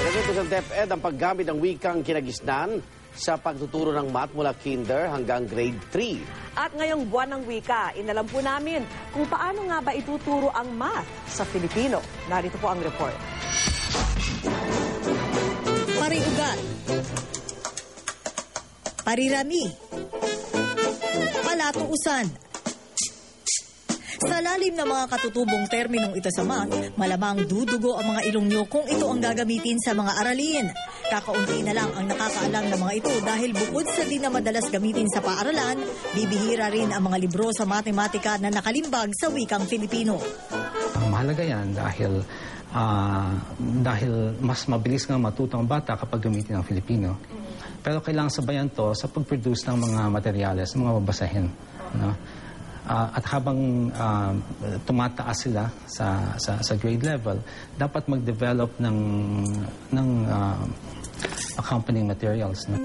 Ganito sa DepEd ang paggamit ng wikang kinagisnan sa pagtuturo ng math mula kinder hanggang grade 3. At ngayong buwan ng wika, inalam po namin kung paano nga ba ituturo ang math sa Filipino. Narito po ang report. Pariugat, parirami, palatuusan. Sa lalim ng mga katutubong terminong ito sa math, malamang dudugo ang mga ilong nyo kung ito ang gagamitin sa mga aralin. Kakaunti na lang ang nakakaalam ng mga ito dahil bukod sa di na madalas gamitin sa paaralan, bibihira rin ang mga libro sa matematika na nakalimbag sa wikang Filipino. Mahalaga yan dahil mas mabilis nga matuto ang bata kapag gamitin ang Filipino. Pero kailangan sabayan to sa pag-produce ng mga materyales, mga babasahin. No? At habang tumataas sila sa grade level, dapat mag-develop ng accompanying materials. No?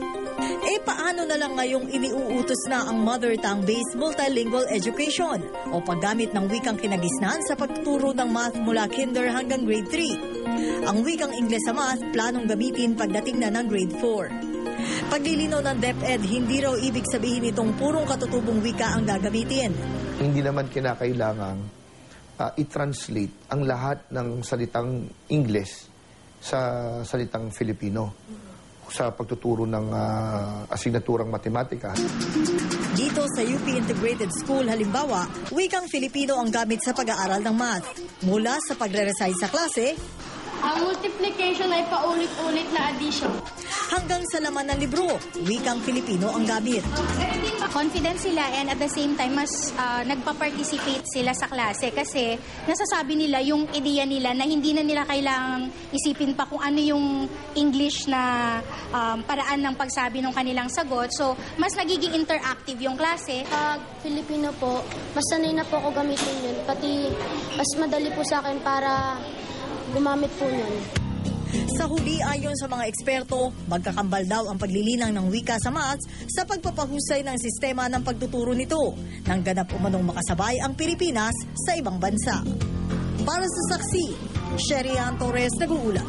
Paano na lang ngayong iniuutos na ang mother tongue-based multilingual education o paggamit ng wikang kinagisnan sa pagtuturo ng math mula kinder hanggang grade 3. Ang wikang Ingles sa math, planong gamitin pagdating na ng grade 4. Paglilinaw ng DepEd, hindi raw ibig sabihin itong purong katutubong wika ang gagamitin. Hindi naman kinakailangang i-translate ang lahat ng salitang Ingles sa salitang Filipino sa pagtuturo ng asignaturang matematika. Dito sa UP Integrated School, halimbawa, wikang Filipino ang gamit sa pag-aaral ng math. Mula sa pagre-recite sa klase, ang multiplication ay paulit-ulit na addition. Hanggang sa laman ng libro, wikang Filipino ang gamit. Confident sila and at the same time mas nagpa-participate sila sa klase kasi nasasabi nila yung ideya nila na hindi na nila kailangang isipin pa kung ano yung English na paraan ng pagsabi ng kanilang sagot. So, mas nagiging interactive yung klase. Pag Filipino po, mas sanay na po ako gamitin yun. Pati mas madali po sa akin para gumamit po nun. Sa huli, ayon sa mga eksperto, magkakambal daw ang paglilinang ng wika sa maths sa pagpapahusay ng sistema ng pagtuturo nito nang ganap umanong makasabay ang Pilipinas sa ibang bansa. Para sa Saksi, Sherian Torres nag-uulat.